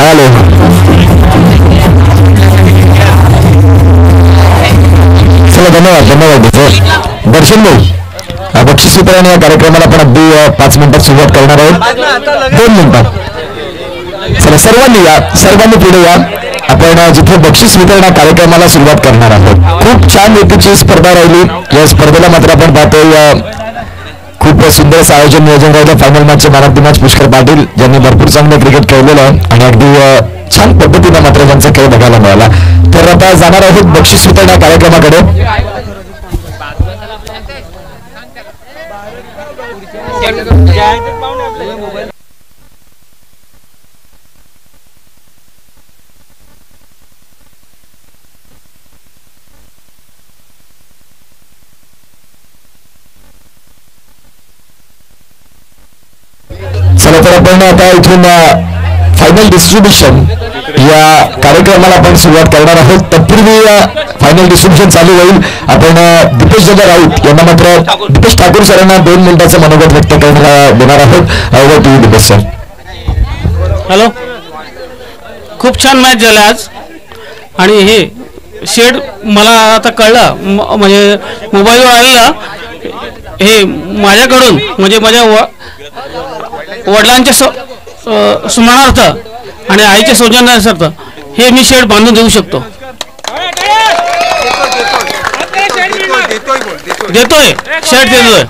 Hello चला धन्यवाद दर्शन भाऊ बक्षीस वितरण या कार्यक्रमाला आपण अगदी 5 मिनिटात सुरुवात करणार आहोत 2 मिनिटात चला सर्वांनी पुढे या आपण जिथे बक्षीस वितरण कार्यक्रमाला सुरुवात करणार आहोत खूप छान रीतीची स्पर्धा राहिली या स्पर्धेला मात्र आपण पाहतोय खूप सुंदर असं आयोजन नियोजन राहिलं फायनल मॅचचे man of the match Pushkar Patil ज्यांनी भरपूर चांगलं क्रिकेट खेळलेलं आहे आणि अगदी छान पद्धतीने मात्र त्यांचा खेळ बघायला मिळाला तर आता जाणार आहोत बक्षीस वितरण कार्यक्रमाकडे चला तर आपण आता इथून फायनल डिस्ट्रीब्युशन या कार्यक्रमाला आपण सुरुवात करणार आहोत तत्पूर्वी फायनल डिस्ट्रीब्युशन चालू होईल आपण दीपेश दादा राऊत यांना मात्र दीपेश ठाकूर सरांना 2 मिनिटाचं मनोगत व्यक्त करण्याला देणार आहोत over to Deepesh sir hello खूप छान मॅच झाला आज आणि हे शेड मला आता कळलं म्हणजे मोबाईलवर आलेला हे माझ्याकडून म्हणजे माझ्या वडिलांच्या स्मरणार्थ आणि आईच्या सौजन्यासार्थ हे मी शेड बांधून देऊ शकतो देतोय शेड देतोय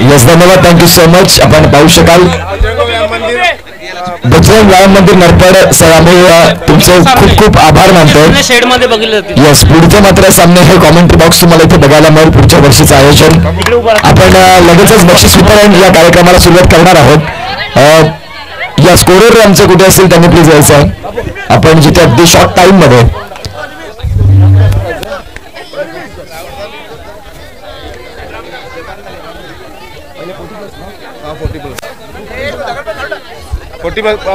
यस धन्यवाद थँक्यू सो मच आपण पाहू शकाल बजरंग व्यायाम मंदिर नरपड सर आम्ही तुमचे खूप खूप आभार मानतोय शेड मध्ये बघितलं यस पुढचे मात्र सामने हे कॉमेंट्री बॉक्स तुम्हाला इथे बघायला मिळेल पुढच्या वर्षीचं आयोजन आपण लगेचच बक्षीस वितरण या कार्यक्रमाला सुरुवात करणार आहोत या स्कोरर आमचे कुठे असतील त्यांनी प्लीज यायचं आहे आपण जिथे अगदी शॉर्ट टाइम मध्ये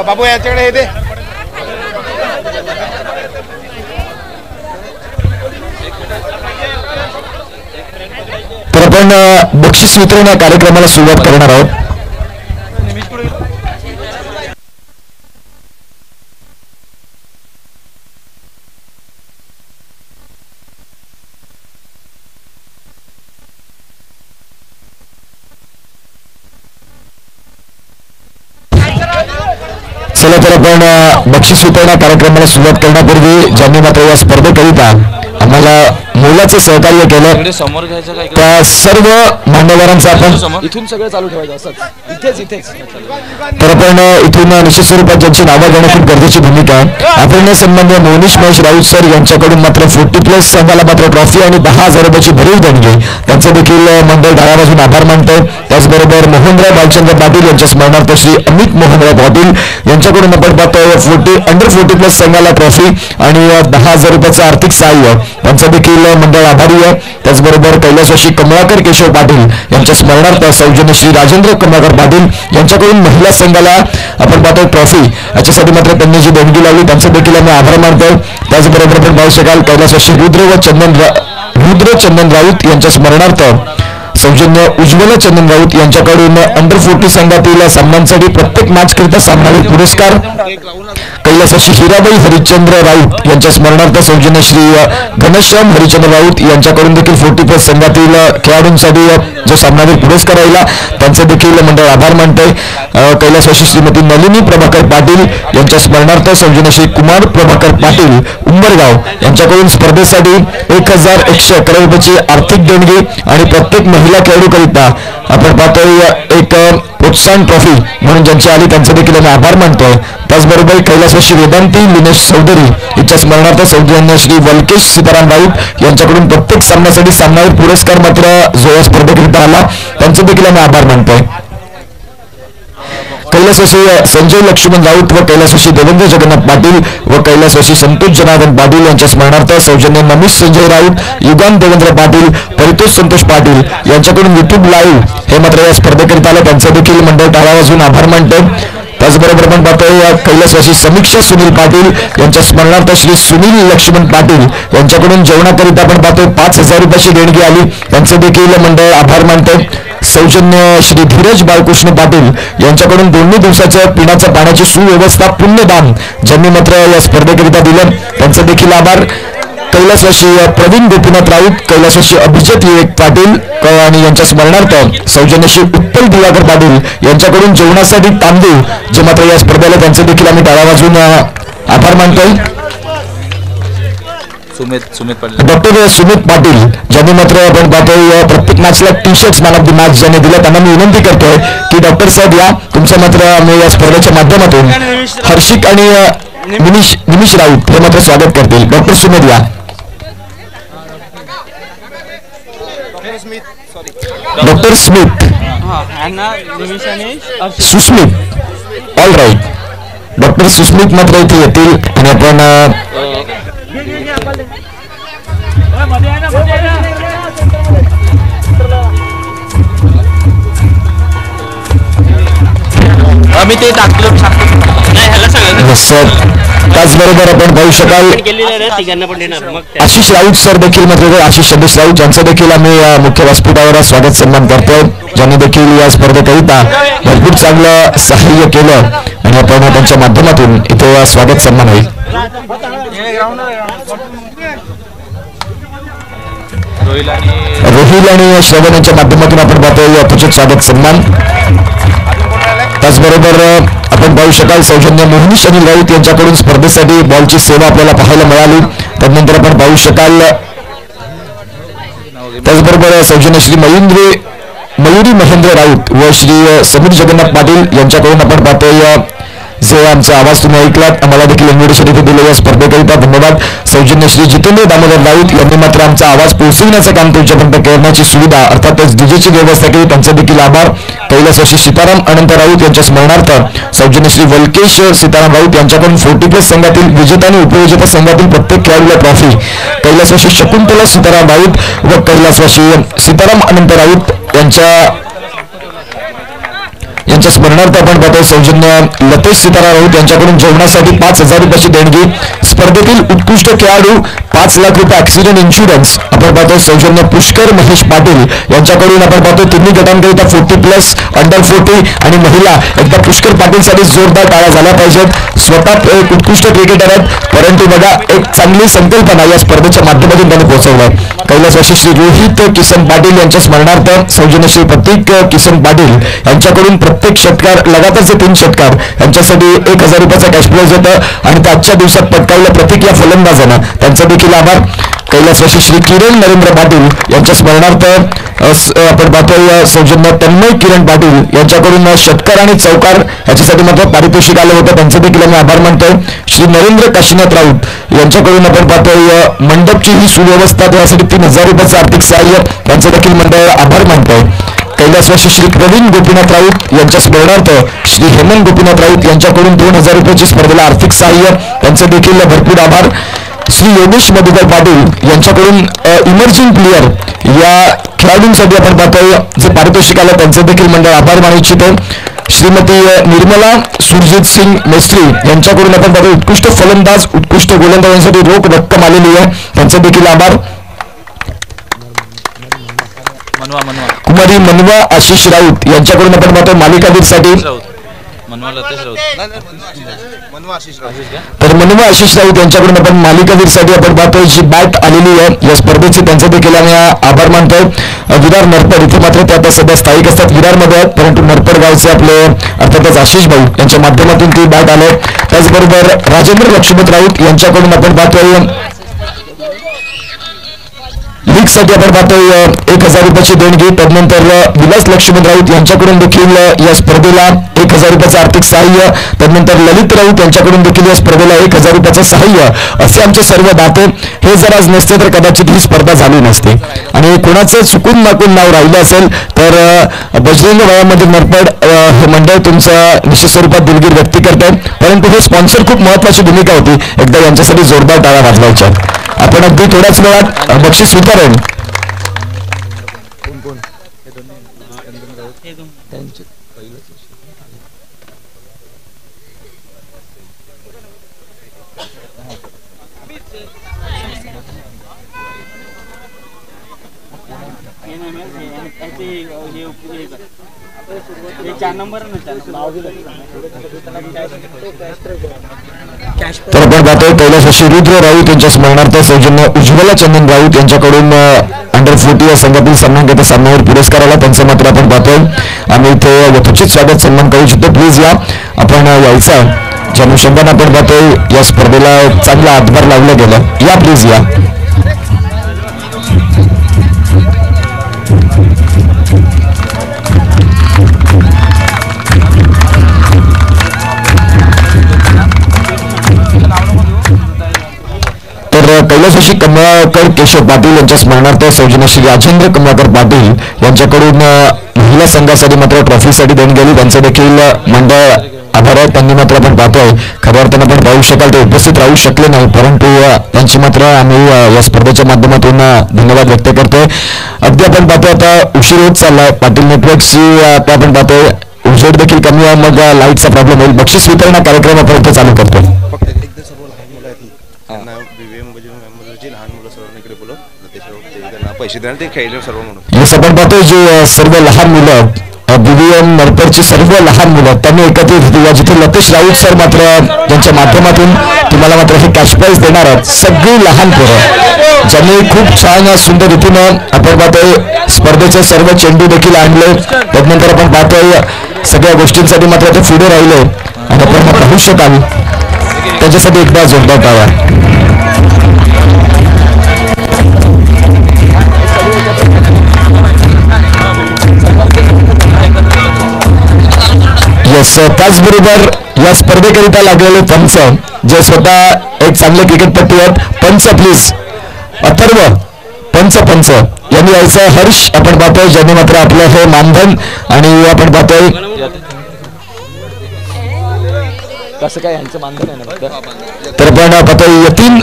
बाबू याच्याकडे येते तर आपण बक्षीस वितरण या कार्यक्रमाला सुरुवात करणार आहोत चला तर आपण बक्षीस वितरण कार्यक्रमाला सुरुवात करण्यापूर्वी ज्यांनी मात्र या स्पर्धेकरिता आम्हाला मोलाचं सहकार्य केलं त्या सर्व मान्यवरांचं आपण इथून सगळं चालू ठेवायचं असंच इथेच तर आपण इथून निश्चित स्वरूपात ज्यांची नावं घेणं खूप गरजेची भूमिका आहे आपण सन्माननीय मोनिश महेश राऊत सर यांच्याकडून मात्र 40+ संघाला मात्र ट्रॉफी आणि 10,000 रुपयाची भरीव देणगी त्यांचं देखील मंडळ डाव्यापासून आभार मानतोय त्याचबरोबर मोहनराव बालचंद्र पाटील यांच्या स्मरणार्थ श्री अमित मोहनराव पाटील यांच्याकडून आपण पाहतोय अंडर 40+ संघाला ट्रॉफी आणि 10,000 रुपयाचं आर्थिक सहाय्य त्यांचं देखील मंडळ आभारी आहे त्याचबरोबर कैलासवासी कमळाकर केशव पाटील यांच्या स्मरणार्थ सौजन्य श्री राजेंद्र कमळाकर पाटील यांच्याकडून महिला संघाला आपण पाहतोय ट्रॉफी याच्यासाठी मात्र त्यांनी जी देणगी लावली त्यांचं देखील आम्ही आभार मानतोय त्याचबरोबर आपण पाहू शकाल कैलासवासी रुद्र चंदन राऊत यांच्या स्मरणार्थ सौजन्य उज्ज्वला चंदन राऊत यांच्याकडून अंडर 40 संघातील सामन्यांसाठी प्रत्येक मॅच करिता सामनावीर पुरस्कार कैलासवासी हिराबाई हरिश्चंद्र राऊत यांच्या स्मरणार्थ सौजन्य श्री घनश्याम हरिश्चंद्र राऊत यांच्याकडून देखील 40+ संघातील खेळाडूंसाठी जो सामनावीर पुरस्कार राहिला त्यांचे देखील मंडळ आभार मानतोय कैलासवासी श्रीमती नलिनी प्रभाकर पाटील यांच्या स्मरणार्थ सौजन्य श्री कुमार प्रभाकर पाटील उंबरगाव यांच्याकडून स्पर्धेसाठी 1,111 रुपयाची आर्थिक देणगी आणि प्रत्येक महिला खेळाडूकरिता आपण पाहतोय एक प्रोत्साहन ट्रॉफी म्हणून ज्यांची आली त्यांचे देखील आम्ही आभार मानतोय त्याचबरोबर कैलासवासी वेदांती लिनेश चौधरी यांच्या स्मरणार्थ सौजन्य श्री वल्केश सीताराम राऊत यांच्याकडून प्रत्येक सामन्यासाठी सामनावीर पुरस्कार मात्र जो या स्पर्धेकरिता आला त्यांचे देखील आम्ही आभार मानतोय कैलासवासी संजय लक्ष्मण राऊत व कैलासवासी देवेंद्र जगन्नाथ पाटील व कैलासवासी संतोष जनार्दन पाटील यांच्या स्मरणार्थ सौजन्य नमिष संजय राऊत युगान देवेंद्र पाटील परितोष संतोष पाटील यांच्याकडून युट्यूब लाईव्ह हे मात्र या स्पर्धेकरिता आलं त्यांचं देखील मंडळ टाळा वाजवून आभार मानतोय त्याचबरोबर आपण पाहतोय कैलासवासी समीक्षा सुनील पाटील यांच्या स्मरणार्थ श्री सुनील लक्ष्मण पाटील यांच्याकडून जेवणाकरिता आपण पाहतोय 5,000 रुपयाची देणगी आली. त्यांचे देखील मंडळ आभार मानते. सौजन्य श्री धीरज बाळकृष्ण पाटील यांच्याकडून 2 दिवसाच्या पिण्याच्या पाण्याची सुव्यवस्था पुण्यदान ज्यांनी मात्र या स्पर्धेकरिता दिलं त्यांचा देखील आभार. कैलासवासी प्रवीण गोपीनाथ राऊत, कैलासवासी अभिजित विवेक पाटील आणि यांच्या स्मरणार्थ सौजन्यशी उत्पल दिवाकर पाटील यांच्याकडून जेवणासाठी तांदूळ जे मात्र या स्पर्धेला त्यांचे देखील आम्ही टाळा वाजवून आभार मानतोय. डॉक्टर सुमित पाटील ज्यांनी मात्र आपण पाहतोय प्रत्येक मॅचला T-shirts man of the match ज्यांनी दिलं त्यांना मी विनंती करतोय की डॉक्टर साहेब या तुमचं मात्र मी या स्पर्धेच्या माध्यमातून हर्षिक आणि निमिष राऊत हे मात्र स्वागत करतील. डॉक्टर सुमित या. Doctor Smith Susmit all right doctor Susmit मात्र इथे येतील आणि आपण आम्ही ते टाकलो नाही ह्याला सांगा सर. त्याचबरोबर आपण पाहू शकाल आशिष राऊत सर देखील मात्र आशिष संदेश राऊत यांचं देखील आम्ही मुख्य व्यासपीठावर स्वागत सन्मान करतोय ज्यांनी देखील या स्पर्धेकरिता भरपूर चांगलं सहाय्य केलं आणि आपण त्यांच्या माध्यमातून इथे स्वागत सन्मान होईल. रोहिल आणि श्रवण यांच्या माध्यमातून आपण पाहतोय अपेक्षित स्वागत सन्मान. त्याचबरोबर आपण पाहू शकाल सौजन्य मोहनीश अनिल राऊत यांच्याकडून स्पर्धेसाठी बॉलची सेवा आपल्याला पाहायला मिळाली. त्यानंतर आपण पाहू शकाल त्याचबरोबर सौजन्य श्री मयुरी महेंद्र राऊत व श्री समीर जगन्नाथ पाटील यांच्याकडून आपण पाहतोय जे आमचा आवाज तुम्ही ऐकलात आम्हाला देखील इन्व्हिटेशन इथे दिलं या स्पर्धेकरिता धन्यवाद. सौजन्य श्री जितेंद्र दामोदर राऊत यांनी मात्र आमचा आवाज पोहोचविण्याचं काम तुमच्यापर्यंत करण्याची सुविधा अर्थातच डीजेची व्यवस्था केली त्यांचा देखील आभार. कैलासवासी सीताराम अनंत राऊत यांच्या स्मरणार्थ सौजन्य श्री वल्केश सीताराम राऊत यांच्याकडून 40+ संघातील विजेता आणि उपविजेता संघातील प्रत्येक खेळाडूला ट्रॉफी. कैलासवासी शकुंतला सीताराम राऊत व कैलासवासी सीताराम अनंत राऊत यांच्या स्मरणार्थ आपण पाहतोय सौजन्य लतेश सीताराम राऊत यांच्याकडून जेवणासाठी 5,000 रुपयाची देणगी. स्पर्धेतील उत्कृष्ट खेळाडू 5 लाख रुपये ऍक्सिडेंट इन्शुरन्स आपण पाहतोय सौजन्य पुष्कर महेश पाटील यांच्याकडून आपण पाहतोय तिन्ही गटांकरिता 40+ अंडर 40 आणि महिला एकदा पुष्कर पाटीलसाठी जोरदार टाळ्या झाल्या पाहिजेत. स्वतः एक उत्कृष्ट क्रिकेटर आहेत परंतु बघा एक चांगली संकल्पना या स्पर्धेच्या माध्यमातून त्यांनी पोहोचवलंय. कैलासवासी श्री रोहित किसन पाटील यांच्या स्मरणार्थ सौजन्य श्री प्रतीक किसन पाटील यांच्याकडून प्रत्येक षटकार लगातारचे 3 षटकार यांच्यासाठी 1,000 रुपयाचा कॅश प्राइज होतं आणि त्या आजच्या दिवसात पटकावलं प्रतीक या फलंदाजानं त्यांचा देखील आभार. कैलासवासी श्री किरण नरेंद्र पाटील यांच्या स्मरणार्थ आपण पाहतोय सौजन्य तन्मय किरण पाटील यांच्याकडून षटकार आणि चौकार याच्यासाठी मात्र पारितोषिक आलं होतं त्यांचे देखील आम्ही आभार मानतोय. श्री नरेंद्र काशीनाथ राऊत यांच्याकडून आपण पाहतोय मंडपची ही सुव्यवस्था त्यासाठी 3,000 रुपयाचं आर्थिक सहाय्य त्यांचं देखील मंडळ आभार मानतोय. कैलासवासी श्री प्रवीण गोपीनाथ राऊत यांच्या स्मरणार्थ श्री हेमंत गोपीनाथ राऊत यांच्याकडून 2,000 रुपयाची स्पर्धेला आर्थिक सहाय्य त्यांचे देखील भरपूर आभार. श्री योगेश मधुकर पाटील यांच्याकडून इमर्जिंग प्लेयर या खेळाडूंसाठी आपण पाहतोय जे पारितोषिक आलं त्यांचे देखील मंडळ आभार मानू इच्छितो. श्रीमती निर्मला सुरजित सिंग मेस्त्री यांच्याकडून आपण पाहतोय उत्कृष्ट फलंदाज उत्कृष्ट गोलंदाजांसाठी रोख रक्कम आलेली आहे त्यांचे देखील आभार. कुमारी मनवा आशिष राऊत यांच्याकडून आपण पाहतोय मालिकावीरसाठी तर मनवा आशिष राऊत यांच्याकडून आपण मालिकावीरसाठी आपण पाहतोय जी बॅट आलेली आहे या स्पर्धेची त्यांचे देखील आम्ही आभार मानतोय. विरार नरपड इथे मात्र ते आता सध्या स्थायिक असतात विरारमध्ये आहेत परंतु नरपड गावचे आपले अर्थातच आशिष भाऊ यांच्या माध्यमातून ती बॅट आले. त्याचबरोबर राजेंद्र लक्ष्मण राऊत यांच्याकडून आपण पाहतोय लीगसाठी आपण पाहतोय 1,000 रुपयाची देणगी. त्यानंतर विलास लक्ष्मण राऊत यांच्याकडून देखील या स्पर्धेला 1,000 रुपयाचं आर्थिक सहाय्य. त्यानंतर ललित राऊत यांच्याकडून देखील या स्पर्धेला 1,000 रुपयाचं सहाय्य असे आमचे सर्व दाते. हे जर आज नसते तर कदाचित ही स्पर्धा झाली नसते आणि कोणाचं चुकून माकून नाव राहिलं असेल तर बजरंग वयामध्ये नरपड हे मंडळ तुमचं निश्चित स्वरूपात दिलगिरी व्यक्त करत आहे परंतु हे स्पॉन्सर खूप महत्वाची भूमिका होती एकदा यांच्यासाठी जोरदार टाळ्या वाजवायच्या. आपण अगदी थोड्याच वेळात बक्षीस वितरण तर आपण पाहतोय कैलासवासी रुद्र राऊत यांच्या स्मरणार्थ सौजन्य उज्ज्वला चंदन राऊत यांच्याकडून अंडर 40 या संघातील सन्मानकर्ते सामन्यावर पुरस्कार आला. त्यांचं मात्र आपण पाहतोय. आम्ही इथे यथोचित स्वागत सन्मान करू शकतो. प्लीज या, आपण यायचं. ज्या अनुषंगाने आपण पाहतोय या स्पर्धेला चांगला हातभार लावलं गेलं. या प्लीज या. कैलासवासी कमळाकर केशव पाटील यांच्या स्मरणार्थ सौजन्य श्री राजेंद्र कमळाकर पाटील यांच्याकडून महिला संघासाठी मात्र ट्रॉफीसाठी देऊन गेली. त्यांचं देखील मंडळ आभार आहे. त्यांनी मात्र आपण पाहतोय खऱ्या अर्थानं आपण पाहू शकाल ते उपस्थित राहू शकले नाही, परंतु त्यांची मात्र आम्ही या स्पर्धेच्या माध्यमातून धन्यवाद व्यक्त करतोय. अगदी आपण पाहतोय आता उशीर होत चाललाय. पाटील नेटवर्कची आता आपण पाहतोय उजेड देखील कमी आहे, मग लाईटचा प्रॉब्लेम होईल. बक्षीस वितरण कार्यक्रम आपण इथे चालू करतोय. येस, आपण पाहतोय जे सर्व लहान मुलं BVM नरपरची सर्व लहान मुलं त्यांनी एकत्रित होती. या जिथे लतेश राऊत सर मात्र त्यांच्या माध्यमातून तुम्हाला मात्र हे कॅश प्राईज देणार आहेत. सगळी लहान पोरं ज्यांनी खूप छान सुंदर रीतीनं आपण पाहतोय स्पर्धेचे सर्व चेंडू देखील आणले. त्यानंतर आपण पाहतोय सगळ्या गोष्टींसाठी मात्र ते पुढे राहिले आणि आपण पाहू शकाल त्याच्यासाठी एकदा जोरदार टाळ्या. येस, त्याचबरोबर या स्पर्धेकरिता लागलेले पंच जे स्वतः एक चांगले क्रिकेटपट्टू आहेत. पंच प्लीज, अथर्व पंच यांनी यायचं. हर्ष आपण पाहतोय ज्यांनी मात्र आपलं हे मानधन आणि आपण पाहतोय कसं काय यांचं मानधन आहे ना. तर आपण पाहतोय यतीन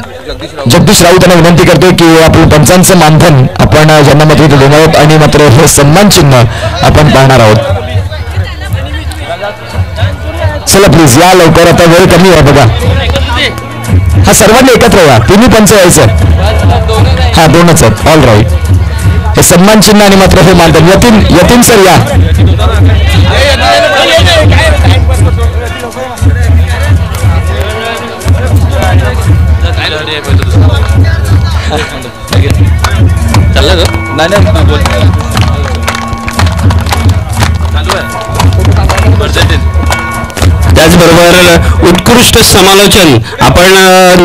जगदीश राऊत यांना विनंती करतोय की आपलं पंचांचं मानधन आपण ज्यांना मात्र देणार आहोत आणि मात्र हे सन्मान चिन्ह आपण पाहणार आहोत. चला प्लीज या लवकर, आता वेळ कमी आहे बघा. हा सर्वांनी एकत्र या, तुम्ही पंच यायचं. हा दोनच आहेत, ऑल राईट. हे सन्मान चिन्ह आणि मात्र हे मानधन. यतीन सर या. त्याचबरोबर उत्कृष्ट समालोचन आपण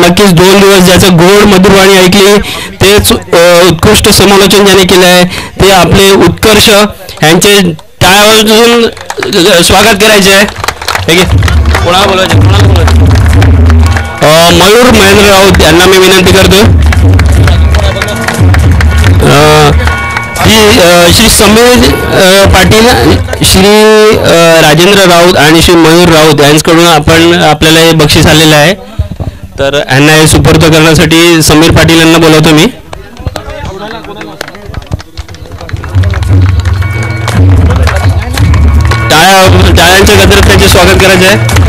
नक्कीच 2 दिवस ज्याचं गोड मधुरवाणी ऐकली तेच उत्कृष्ट समालोचन ज्याने केलं आहे ते आपले उत्कर्ष यांचे टाळ्यावाजून स्वागत करायचे आहे. कोणाला बोलायचे मयूर महेंद्र राऊत यांना मी विनंती करतो. श्री समीर पाटील, श्री राजेंद्र राऊत आणि श्री मयूर राऊत यांच्याकडून आपल्याला हे बक्षीस आलेलं आहे. तर यांना हे सुपूर्द करण्यासाठी समीर पाटील यांना बोलवतो मी. टाळ्यांच्या गजरात त्यांचे स्वागत करायचे आहे.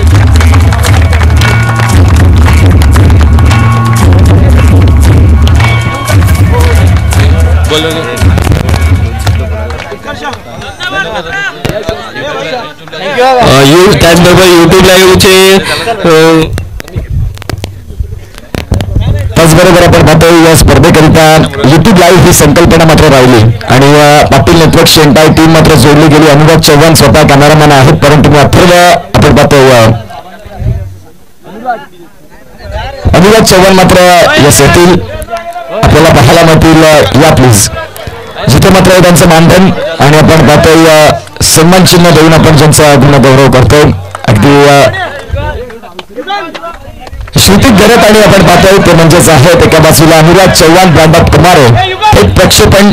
त्याचबरोबर युट्यूब लाईव्हचे त्याचबरोबर आपण पाहतोय या स्पर्धेकरिता युट्यूब लाईव्ह ही संकल्पना मात्र राहिली आणि पाटील नेटवर्कची एंटायर टीम मात्र जोडली गेली. अनुराग चव्हाण स्वतः कॅमेरामॅन आहेत, परंतु मी अथर्व आपण पाहतोय अनुराग चव्हाण मात्र यस येथील आपल्याला पाहायला मिळतील. या प्लीज, जिथे मात्र त्यांचं मानधन आणि आपण पाहतोय सन्मान चिन्ह देऊन आपण ज्यांचा गुणगौरव करतोय. अगदी श्रुती गरत आणि आपण पाहतोय ते म्हणजेच आहेत एका बाजूला Anurag Chavan, brand of tomorrow. एक प्रक्षेपण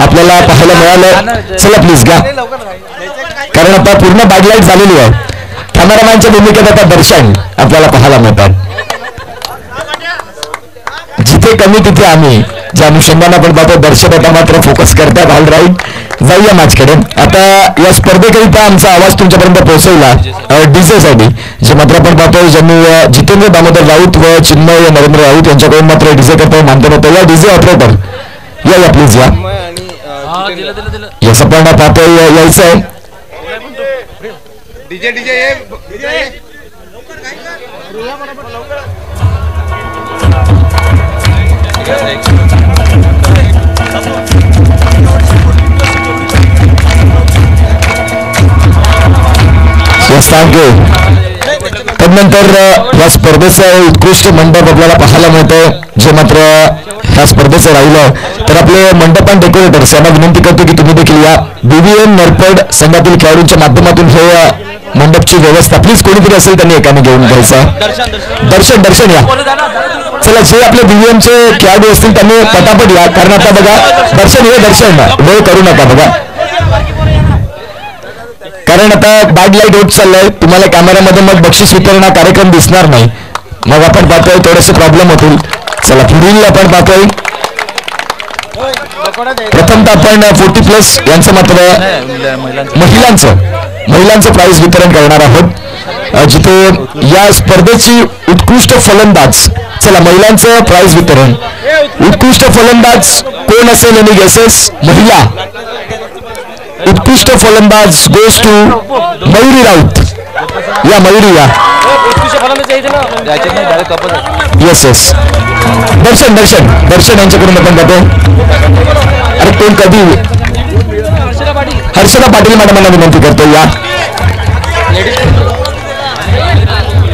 आपल्याला पाहायला मिळालं. चला प्लीज घ्या, कारण आता पूर्ण बॅकलाईट झालेली आहे. कॅमेरामॅनच्या भूमिकेत आता दर्शन आपल्याला पाहायला मिळतात. जिथे कमी तिथे आम्ही ज्या अनुषंगाने आपण पाहतो दर्शक आता मात्र फोकस करतात. ऑल राईट, जाऊया मॅचकडे. आता या स्पर्धेकरिता आमचा आवाज तुमच्यापर्यंत पोहोचवला डीजे साठी, जे मात्र आपण पाहतोय ज्यांनी जितेंद्र दामोदर राऊत व चिन्मय नरेंद्र राऊत यांच्याकडून मात्र डीजे करता मानधन होतं. या डीजे ऑपरेटर या प्लीज या. यस आपण पाहतोय यायचं आहे. DJ DJ thank you. तदनंतर या स्पर्धेचं उत्कृष्ट मंडप आपल्याला पाहायला मिळतं, जे मात्र ह्या स्पर्धेचं राहिलं तर आपले मंडपान डेकोरेटर्स यांना विनंती करतो की तुम्ही देखील या. BVM नरपड संघातील खेळाडूंच्या माध्यमातून हे मंडपची व्यवस्था प्लीज कोणीतरी असेल त्यांनी एकाने घेऊन घ्यायचं. दर्शन या. चला, जे आपले BVMचे खेळाडू असतील त्यांनी पटापट या, कारण आता बघा दर्शन वेळ करू नका बघा, कारण आता बॅड लाईट होत चाललंय. तुम्हाला कॅमेऱ्यामध्ये मग बक्षीस वितरण कार्यक्रम दिसणार नाही, मग आपण पाहतोय थोडेसे प्रॉब्लेम होतील. चला पुढील आपण पाहतोय प्रथमतः आपण 40+ यांचं मात्र महिलांचं प्राइज वितरण करणार आहोत, जिथे या स्पर्धेची उत्कृष्ट फलंदाज. चला महिलांचं प्राइज वितरण. उत्कृष्ट फलंदाज कोण असेल आणि गेसेस? महिला. उत्कृष्ट फलंदाज गोज टू मयुरी राऊत. या मयुरी या. येस दर्शन यांच्याकडून आपण जातो. अरे कोण कधी? हर्षदा पाटील मॅडमांना विनंती करतो या.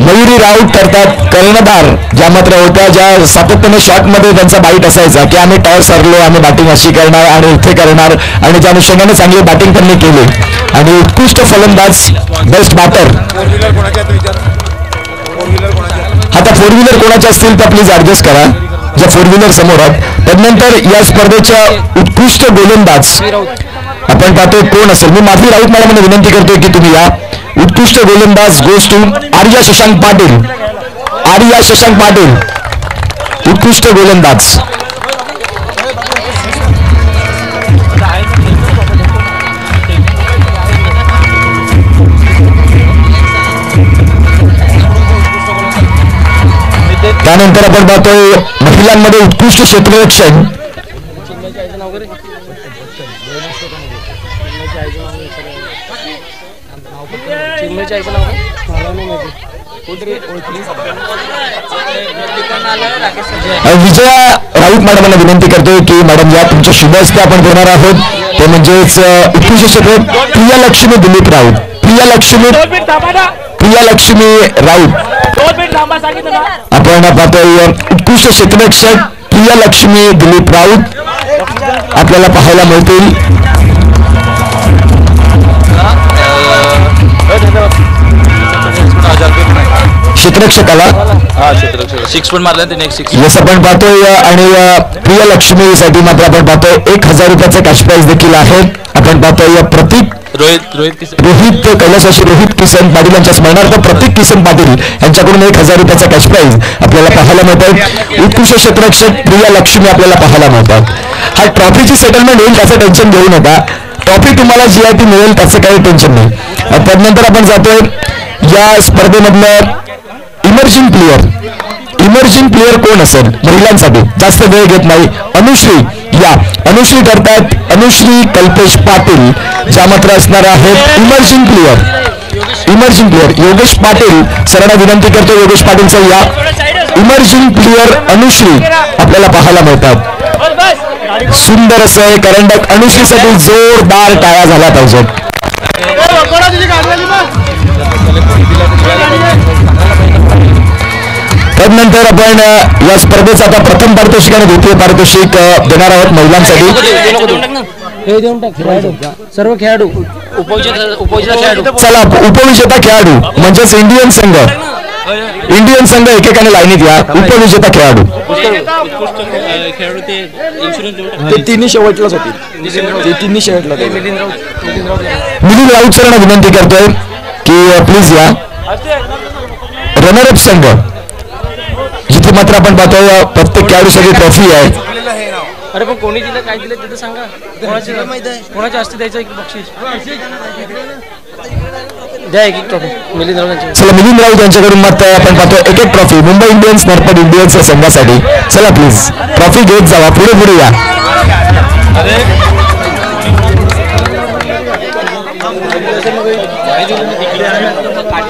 मयुरी राऊत करतात कर्णधार, ज्या मात्र होत्या ज्या सातत्याने शॉटमध्ये त्यांचा बाईट असायचा की आम्ही टॉस हरलो, आम्ही बॅटिंग अशी करणार आणि इथे करणार, आणि ज्या अनुषंगाने चांगली बॅटिंग त्यांनी केली. आणि उत्कृष्ट फलंदाज बेस्ट बॅटर. आता 4 व्हीलर कोणाच्या असतील तर प्लीज ऍडजस्ट करा, ज्या 4 व्हीलर समोर आहेत. त्यानंतर या स्पर्धेच्या उत्कृष्ट गोलंदाज आपण पाहतोय कोण असेल. मी माफी राऊत मॅडमांना विनंती करतोय की तुम्ही या. उत्कृष्ट गोलंदाज गोज टू आर्या शशांक पाटील. उत्कृष्ट गोलंदाज. त्यानंतर आपण पाहतोय महिलांमध्ये उत्कृष्ट क्षेत्ररक्षण. विजया राऊत मॅडमांना विनंती करतोय की मॅडम या तुमच्या शुभ हस्ते आपण देणार आहोत, ते म्हणजेच उत्कृष्ट क्षेत्र प्रियालक्ष्मी दिलीप राऊत. प्रियालक्ष्मी राऊत आपण पाहतोय. उत्कृष्ट क्षेत्ररक्षक प्रियालक्ष्मी दिलीप राऊत आपल्याला पाहायला मिळतील. क्षेत्ररक्षकाला 6 पण मारला त्याने. यस आपण पाहतोय. आणि प्रियलक्ष्मीसाठी मात्र आपण पाहतोय 1000 रुपयाचा कॅश प्राइज देखील आहे. आपण पाहतोय प्रतीक रोहित कैलासवासी रोहित किसन पाटील यांच्या स्मरणार्थ प्रतीक किसन पाटील यांच्याकडून 1000 रुपयाचा कॅश प्राइज आपल्याला पाहायला मिळतोय. उत्कृष्ट क्षेत्ररक्षक प्रियलक्ष्मी आपल्याला पाहायला मिळतात. हा ट्रॉफीची सेटलमेंट होईल त्याचं टेन्शन घेऊ नका. ट्रॉफी तुम्हाला GIT मिळेल त्याचं काही टेन्शन नाही. त्यानंतर आपण जातोय या स्पर्धेमधलं इमर्जिंग प्लेअर कोण असेल महिलांसाठी. जास्त वेळ घेत नाही. अनुश्री करतात. अनुश्री कल्पेश पाटील ज्या मात्र असणार आहेत इमर्जिंग प्लेअर. योगेश पाटील सरांना विनंती करतो. योगेश पाटीलचा या. इमर्जिंग प्लेअर अनुश्री आपल्याला पाहायला मिळतात. सुंदर असं आहे करंडक. अनुश्रीसाठी जोरदार टाळ्या झाल्या पाहिजेत. तदनंतर आपण या स्पर्धेचा आता प्रथम पारितोषिक आणि द्वितीय पारितोषिक देणार आहोत महिलांसाठी. सर्व खेळाडू चला उपविजेता खेळाडू म्हणजेच इंडियन संघ एकेकाने लाईनीत या. उपविजेता खेळाडू ते तिन्ही शेवटलाच होतील. मिलिंद राऊत सरांना विनंती करतोय की प्लीज या. रनरअप संघ जिथे मात्र आपण पाहतोय प्रत्येक खेळाडूसाठी ट्रॉफी आहे. अरे पण कोणी दिलं काय दिलं ते तर सांगा. कोणाच्या असते द्यायचं एक बक्षीस द्या एक ट्रॉफी मिलिंद राऊत यांच्या. चला मिलिंद राऊत यांच्याकडून मत आपण पाहतो एक एक ट्रॉफी मुंबई इंडियन्स नरपड इंडियन्सच्या संघासाठी. चला प्लीज ट्रॉफी घेत जावा पुढे या.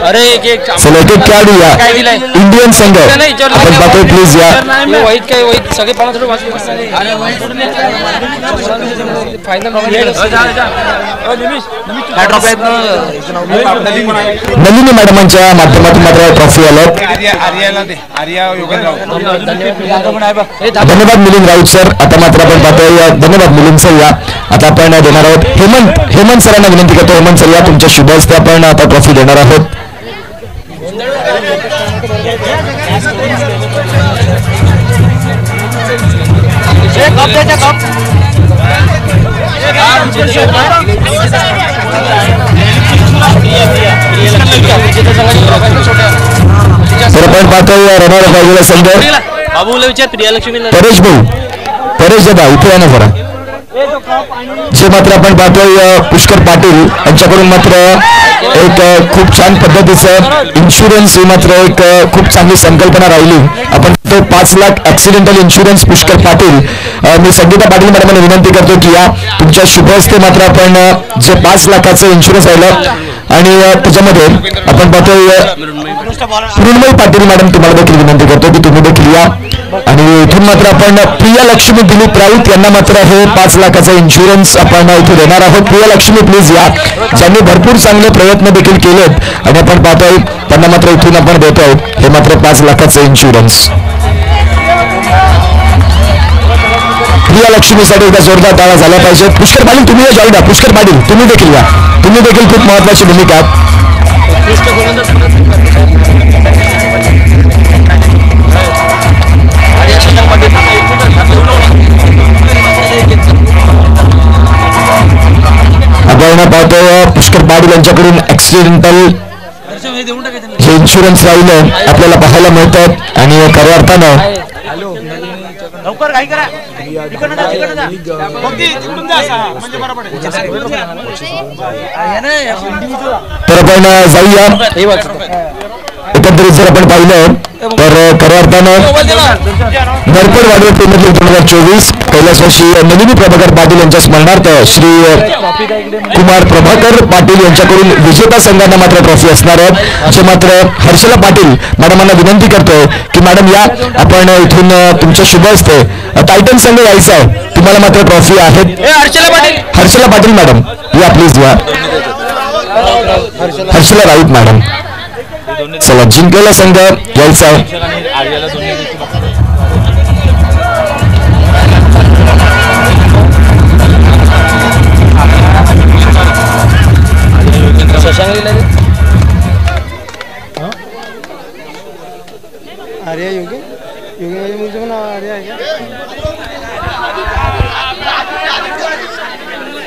अरे एक चला एक खेळाडू या इंडियन संघ आपण पाहतोय प्लीज या. वाईट काय वाईट सगळे पाण्यात फायनल नलिनी मॅडमांच्या माध्यमातून मात्र ट्रॉफी आलं. धन्यवाद मिलिंद राऊत सर. आता मात्र आपण पाहतोय धन्यवाद मिलिंद सर या. आता आपण देणार आहोत हेमंत सरांना विनंती करतो. हेमंत सर या तुमच्या शुभ हस्ते आपण आता ट्रॉफी देणार आहोत. तर आपण पाहतोय रनर पाहिलेला संघ बाबूला विचार प्रियालक्ष्मी परेश दादा इथे या ना जरा. जे मात्र आपण पाहतोय पुष्कर पाटील यांच्याकडून मात्र एक खूप छान पद्धतीचं इन्शुरन्स ही मात्र एक खूप चांगली संकल्पना राहिली. आपण तो 5 लाख ऍक्सिडेंटल इन्शुरन्स पुष्कर पाटील. मी संगीता पाटील मॅडमांना विनंती करतो की या तुमच्या शुभ हस्ते मात्र आपण जे 5 लाखाचं इन्शुरन्स राहिलं आणि त्याच्यामध्ये आपण पाहतोय मृण्मयी पाटील मॅडम तुम्हाला देखील विनंती करतो की तुम्ही देखील या. आणि इथून मात्र आपण प्रियालक्ष्मी दिलीप राऊत यांना मात्र हे 5 लाखाचा इन्शुरन्स आपण इथे देणार आहोत. प्रियालक्ष्मी प्लीज या. ज्यांनी भरपूर चांगले प्रयत्न देखील केलेत आणि आपण पाहतोय त्यांना मात्र इथून आपण देतोय हे मात्र 5 लाखाचं इन्शुरन्स. प्रियालक्ष्मीसाठी एकदा जोरदार टाळा झाला पाहिजे. पुष्कर पाटील तुम्ही जॉईन द्या. पुष्कर पाटील तुम्ही देखील या. तुम्ही देखील खूप महत्वाची भूमिका आहे. आपण पाहतोय पुष्कर पाटील यांच्याकडून ऍक्सिडेंटल जे इन्शुरन्स राहिलं आपल्याला पाहायला मिळतात आणि खऱ्या अर्थानं तर आपण जाऊया. एकंदरीत जर आपण पाहिलं तर खऱ्या अर्थानं नरपड वाडवड प्रीमियर लीग 2024 कैलासवासी नलिनी प्रभाकर पाटील यांच्या स्मरणार्थ श्री कुमार प्रभाकर पाटील यांच्याकडून विजेता संघांना मात्र ट्रॉफी असणार आहे. जे मात्र हर्षला पाटील मॅडमांना विनंती करतोय की मॅडम या आपण इथून तुमच्या शुभ हस्ते टायटन संघ यायचा आहे. तुम्हाला मात्र ट्रॉफी आहेत. हर्षला पाटील मॅडम या प्लीज या. हर्षला राऊत मॅडम चला जिंकलेला संघ यायचा आहे.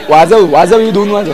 वाजव ही दोन वाजव.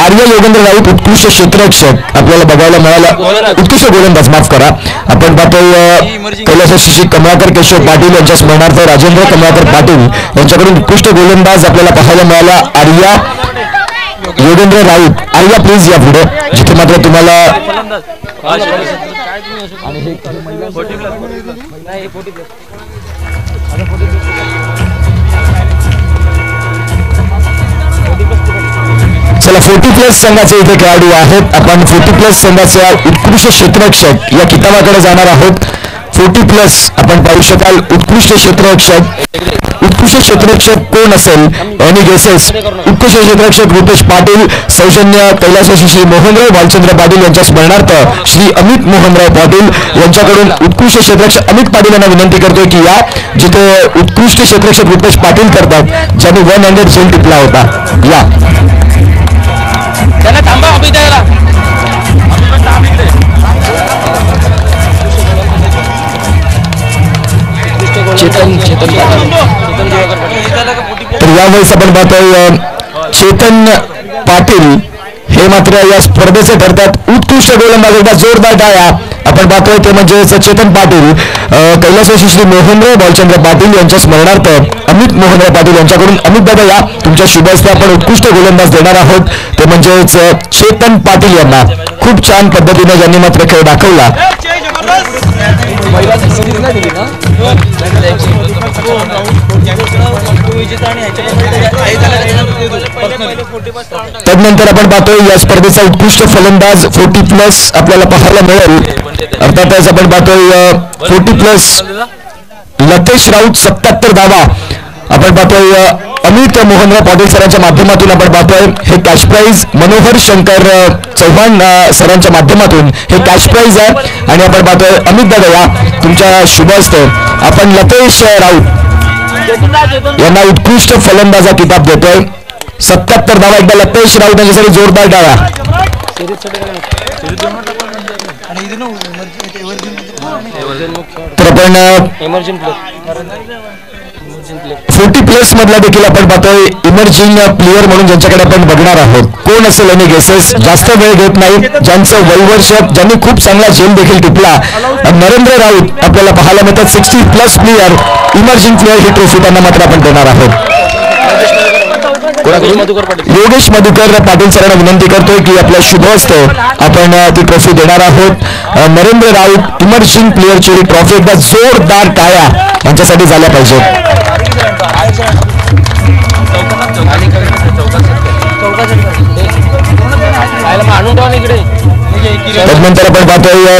आर्या योगेंद्र राऊत उत्कृष्ट क्षेत्ररक्षक आपल्याला बघायला मिळाला. उत्कृष्ट गोलंदाज माफ करा. आपण पाहतोय कैलासवासी कमलाकर केशव पाटील यांच्या स्मरणार्थ राजेंद्र कमलाकर पाटील यांच्याकडून उत्कृष्ट गोलंदाज आपल्याला पाहायला मिळाला. आर्या योगेंद्र राऊत. आर्या प्लीज या पुढे जिथे मात्र तुम्हाला चला 40+ संघाचे इथे खेळाडू आहेत. आपण 40+ संघाच्या उत्कृष्ट क्षेत्ररक्षक या किताबाकडे जाणार आहोत. 40+ आपण पाहू शकाल उत्कृष्ट क्षेत्ररक्षक उत्कृष्ट क्षेत्ररक्षक कोण असेल एनी गेसेस? उत्कृष्ट क्षेत्ररक्षक रुपेश पाटील, सौजन्य कैलासवासी श्री मोहनराव भालचंद्र पाटील यांच्या स्मरणार्थ श्री अमित मोहनराव पाटील यांच्याकडून उत्कृष्ट क्षेत्ररक्षक अमित पाटील यांना विनंती करतोय की या जिथे उत्कृष्ट क्षेत्ररक्षक रुपेश पाटील करतात ज्यांनी 1 हँडेड झोन टिपला होता. या त्यांना थांबा अभि द्यायला. तर यावेळेस आपण पाहतोय चेतन पाटील हे मात्र या स्पर्धेचे ठरतात उत्कृष्ट गोलंदाज. एकदा जोरदार टाळ्या आपण पाहतोय ते म्हणजे चेतन पाटील. कैलासवासी श्री मोहनराव भालचंद्र पाटील यांच्या स्मरणार्थ अमित मोहनराव पाटील यांच्याकडून अमित दादा या तुमच्या शुभ हस्ते आपण उत्कृष्ट गोलंदाज देणार आहोत ते म्हणजेच चेतन पाटील यांना. खूप छान पद्धतीने ज्यांनी मात्र खेळ दाखवला. तदनंतर आपण पाहतोय या स्पर्धेचा उत्कृष्ट फलंदाज 40+ आपल्याला पाहायला मिळेल. अर्थातच आपण पाहतोय 40+ लतेश राऊत 77 धावा. आपण पाहतोय अमित मोहनराव पाटील सरांच्या माध्यमातून आपण पाहतोय हे कॅश प्राइज. मनोहर शंकर चव्हाण सरांच्या माध्यमातून हे कॅश प्राइज आहे. आणि आपण पाहतोय अमित दादा या तुमच्या शुभ हस्ते आपण लतेश राऊत यांना उत्कृष्ट फलंदाजा किताब देतोय. 77 धावा. एकदा लतेश राऊत यांच्यासाठी जोरदार टाळ्या. तर आपण 40+ मधला देखील आपण पाहतोय इमर्जिंग प्लेअर म्हणून ज्यांच्याकडे आपण बघणार आहोत. कोण असेल आणि गेसेस? जास्त वेळ घेत नाही. ज्यांचं वयवर्ष ज्यांनी खूप चांगला झेल देखील टिपला नरेंद्र राऊत आपल्याला पाहायला मिळतात. 60+ प्लेअर इमर्जिंग प्लेअर ही ट्रॉफी त्यांना मात्र आपण देणार आहोत. योगेश मधुकर पाटील सरांना विनंती करतोय की आपल्या शुभ हस्ते आपण ती ट्रॉफी देणार आहोत. नरेंद्र राऊत इमर्जिंग प्लेअरची ही ट्रॉफी एकदा जोरदार टाळ्या यांच्यासाठी झाल्या पाहिजेत. तदनंतर आपण पाहतोय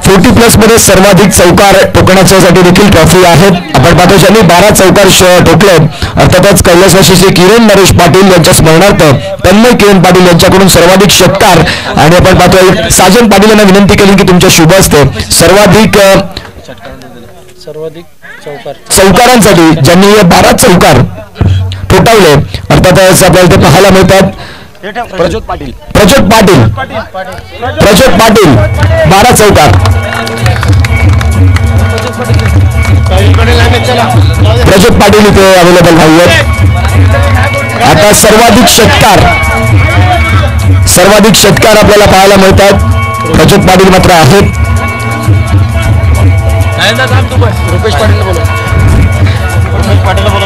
40+ मध्ये सर्वाधिक चौकार ठोकण्यासाठी देखील ट्रॉफी आहेत. आपण पाहतोय ज्यांनी 12 चौकार ठोकले अर्थातच कैलासवासी श्री किरण नरेश पाटील यांच्या स्मरणार्थ तन्मय किरण पाटील यांच्याकडून सर्वाधिक षटकार. आणि आपण पाहतोय साजन पाटील यांना विनंती केली की तुमच्या शुभ हस्ते सर्वाधिक चौकारांसाठी ज्यांनी 12 चौकार ठोठावले अर्थातच आपल्याला ते पाहायला मिळतात. प्रज्योत पाटील 12 चौकार. प्रज्योत पाटील इथे अवेलेबल नाही आहेत. आता सर्वाधिक षटकार आपल्याला पाहायला मिळतात. प्रज्योत पाटील मात्र आहेत.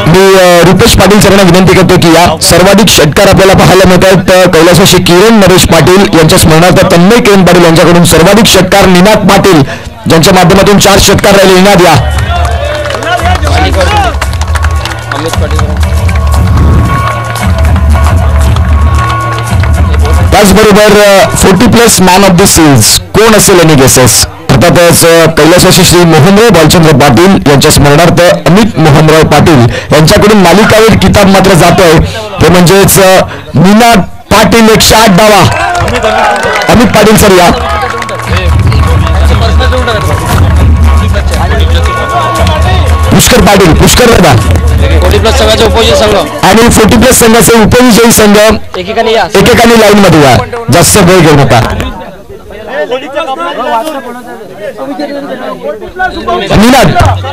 मी रुपेश पाटील सरांना विनंती करतो की या सर्वाधिक षटकार आपल्याला पाहायला मिळतात. कैलासवासी किरण नरेश पाटील यांच्या स्मरणार्थ तन्मय किरण पाटील यांच्याकडून सर्वाधिक षटकार निनाद पाटील ज्यांच्या माध्यमातून 4 षटकार राहिले. निनाद या. त्याचबरोबर 40+ मॅन ऑफ द सीरीज कोण असेल एनी गेसेस? अर्थातच कैलासवासी श्री मोहनराव भालचंद्र पाटील यांच्या स्मरणार्थ अमित मोहनराव पाटील यांच्याकडून मालिकावीर किताब मात्र जातोय ते म्हणजेच निनाद पाटील 108 धावा. अमित पाटील सर या. पुष्कर पाटील दादा 40+ संघाचे उपविजयी संघ आणि 40+ संघाचे उपविजयी संघ एकेकाने लाईन मध्ये या. जास्त वेळ घेऊ नका.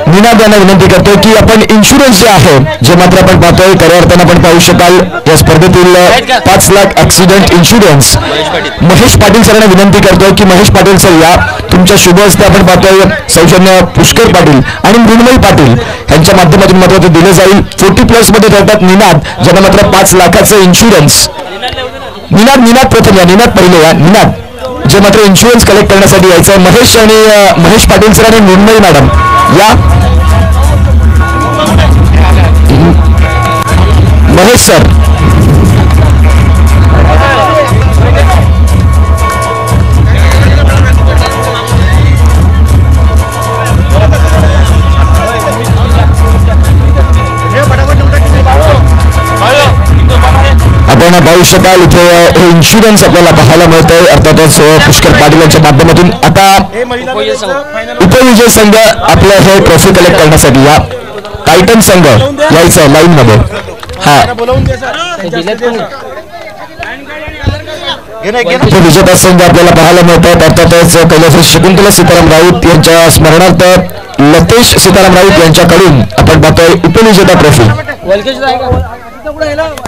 निनाद यांना विनंती करतोय की आपण इन्शुरन्स जे आहे जे मात्र आपण पाहतोय करताना आपण पाहू शकाल या स्पर्धेतील 5 लाख ऍक्सिडेंट इन्शुरन्स महेश पाटील सरांना विनंती करतोय की महेश पाटील सर या तुमच्या शुभ हस्ते आपण पाहतोय सौजन्य पुष्कर पाटील आणि मृण्मयी पाटील यांच्या माध्यमातून मात्र ते दिले जाईल. 40+ मध्ये ठरतात निनाद ज्यांना मात्र 5 लाखाचं इन्शुरन्स. निनाद प्रथम या. निनाद पहिले या. निनाद जे मात्र इन्शुरन्स कलेक्ट करण्यासाठी यायचं आहे. महेश पाटील सर आणि मृण्मयी मॅडम या. महेश सर पाहू शकाल इथे हे इन्शुरन्स आपल्याला पाहायला मिळतंय अर्थातच पुष्कर पाटील यांच्या माध्यमातून. आता उपविजय संघ आपलं हे ट्रॉफी कलेक्ट करण्यासाठी या टायटन संघ यायचा लाईन मध्ये. हा विजेता संघ आपल्याला पाहायला मिळतात. अर्थातच कैलास शकुंतला सीताराम राऊत यांच्या स्मरणार्थ लतेश सीताराम राऊत यांच्याकडून आपण पाहतोय उपविजेता ट्रॉफी.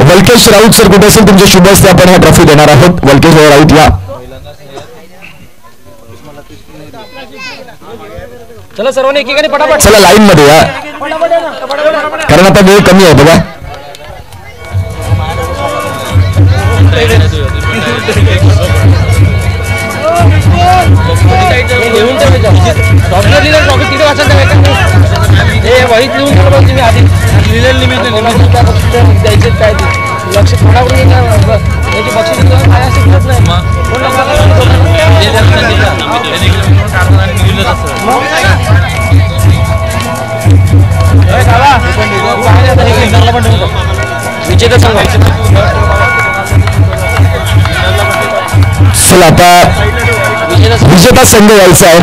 वल्केश राऊत सर कुठे असेल तुमच्या शुभ हस्ते आपण हा ट्रॉफी देणार आहोत. वल्केश राऊत या. चला सर्वांनी एकीकडे पटापट चला लाईन मध्ये या कारण आता वेळ कमी आहे बघा. लिहून डॉक्टर लिहिलं डॉक्टर तिथे वाचायला हे वहीत लिहून ठेवलं तुम्ही आधी लिहिलेलं निमित्त द्यायचे काय ते लक्ष कोणाकडून याची बक्षीस काय असं घेत नाही. विजेता संघ चला आता विजेता संघ यायचा आहे.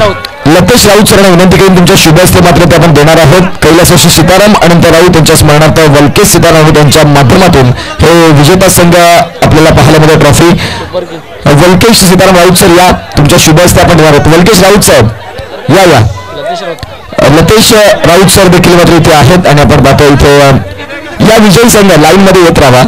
लतेश राऊत सरांना विनंती करून तुमच्या शुभ हस्ते मात्र ते आपण देणार आहोत. कैलासवासी सीताराम अनंत राऊत यांच्या स्मरणार्थ वल्केश सीताराम राऊत यांच्या माध्यमातून हे विजेता संघ आपल्याला पाहायला मिळेल ट्रॉफी. वल्केश सीताराम राऊत सर या तुमच्या शुभ हस्ते आपण देणार आहोत. वल्केश राऊत साहेब या. लतेश राऊत सर देखील मात्र इथे आहेत आणि आपण पाहतो इथे या विजयी संघ लाईन मध्ये येत राहा.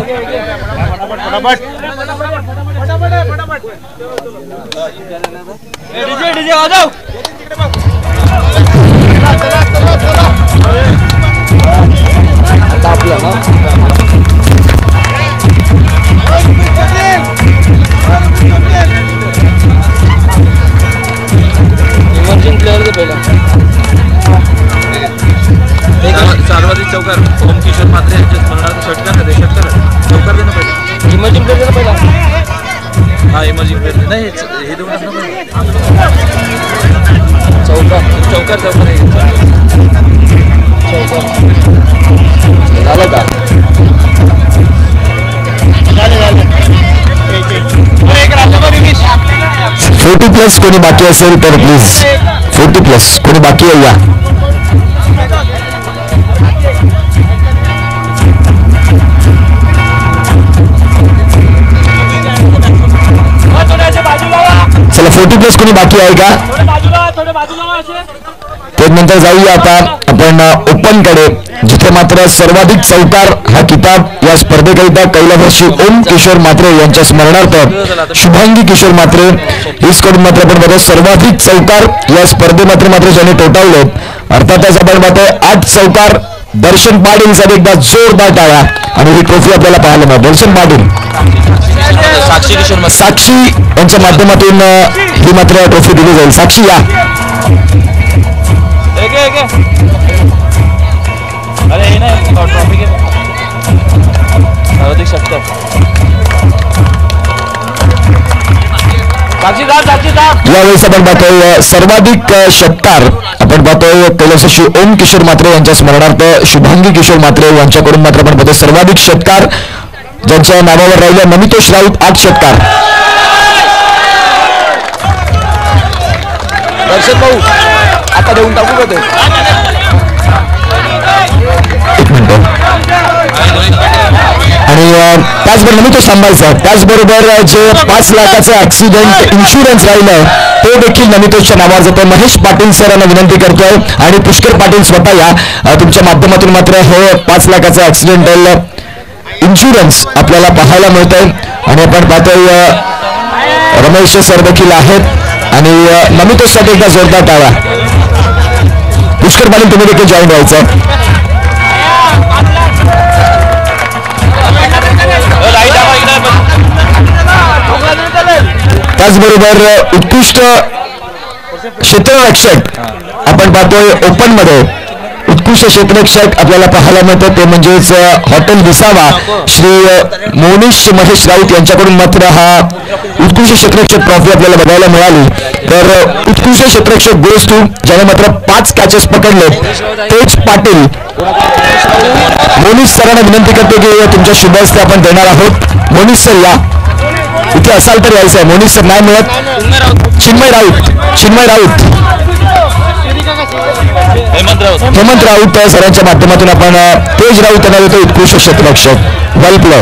सार्वजनिक चौकार ओम किशोर म्हात्रे यांच्या स्मरणार्थ षटकार चौकार देणं पाहिजे. इमर्जिंग प्लेअर पहिला हा इमर्जिंग प्लेअर नाही हे देऊन चौकार चौकार झालं का 40+ कोणी बाकी असेल तर प्लीज 40+ कोणी बाकी आहे या. चला 40+ कोणी बाकी आहे का ते नंतर जाऊया. आता आपण ओपन कडे जिथे मात्र सर्वाधिक चौकार हा किताब या स्पर्धेकरिता कैलासवासी ओम किशोर म्हात्रे यांच्या स्मरणार्थ शुभांगी किशोर म्हात्रे हीच कडून मात्र आपण बघतो सर्वाधिक चौकार या स्पर्धेमध्ये मात्र ज्यांनी टोटावले. अर्थातच आपण पाहतोय 8 चौकार दर्शन पाटील साठी एकदा जोरदार टाळ्या आणि ही ट्रॉफी आपल्याला पाहायला मिळते. दर्शन पाटील साक्षी यांच्या माध्यमातून ही मात्र ट्रॉफी दिली जाईल. साक्षी या. यावेळेस आपण पाहतोय सर्वाधिक षटकार आपण पाहतोय कैलासवासी ओम किशोर म्हात्रे यांच्या स्मरणार्थ शुभांगी किशोर म्हात्रे यांच्याकडून मात्र आपण पाहतोय सर्वाधिक षटकार ज्यांच्या नावावर राहिल्या नमितोष राऊत 8 षटकार. दर्शन भाऊ आता देऊन टाकू का ते एक मिनिट. आणि त्याचबरोबर नमितोष सांभाळचा त्याचबरोबर जे 5 लाखाचं ऍक्सिडेंट इन्शुरन्स राहिलं ते देखील नमितोषच्या नावावर जातं. महेश पाटील सरांना विनंती करतोय आणि पुष्कर पाटील स्वतः या तुमच्या माध्यमातून मात्र हे 5 लाखाचं ऍक्सिडेंटल इन्शुरन्स आपल्याला पाहायला मिळतंय. आणि आपण पाहतोय रमेश सर देखील आहेत आणि नमितोषसाठी एकदा जोरदार टाळा. पुष्कर पाटील तुम्ही देखील जॉईन व्हायचं. त्याचबरोबर उत्कृष्ट क्षेत्ररक्षक आपण पाहतोय ओपन मध्ये उत्कृष्ट क्षेत्ररक्षक आपल्याला पाहायला मिळतं ते म्हणजेच हॉटेल विसावा श्री मोनिश महेश राऊत यांच्याकडून मात्र हा उत्कृष्ट क्षेत्ररक्षक ट्रॉफी आपल्याला बघायला मिळाली. तर उत्कृष्ट क्षेत्ररक्षक गोष्ट ज्याने मात्र 5 कॅचेस पकडले तेज पाटील मोनिश सरांना विनंती करतो की तुमच्या शुभ हस्ते आपण देणार आहोत. मोनिश सर या, इथे असाल तर यायचं आहे. मोनिश सर नाही मिळत. चिन्मय राऊत हेमंत राऊत सरांच्या माध्यमातून आपण तेज राऊत यांना देतो उत्कृष्ट क्षेत्ररक्षक. वेल प्ले.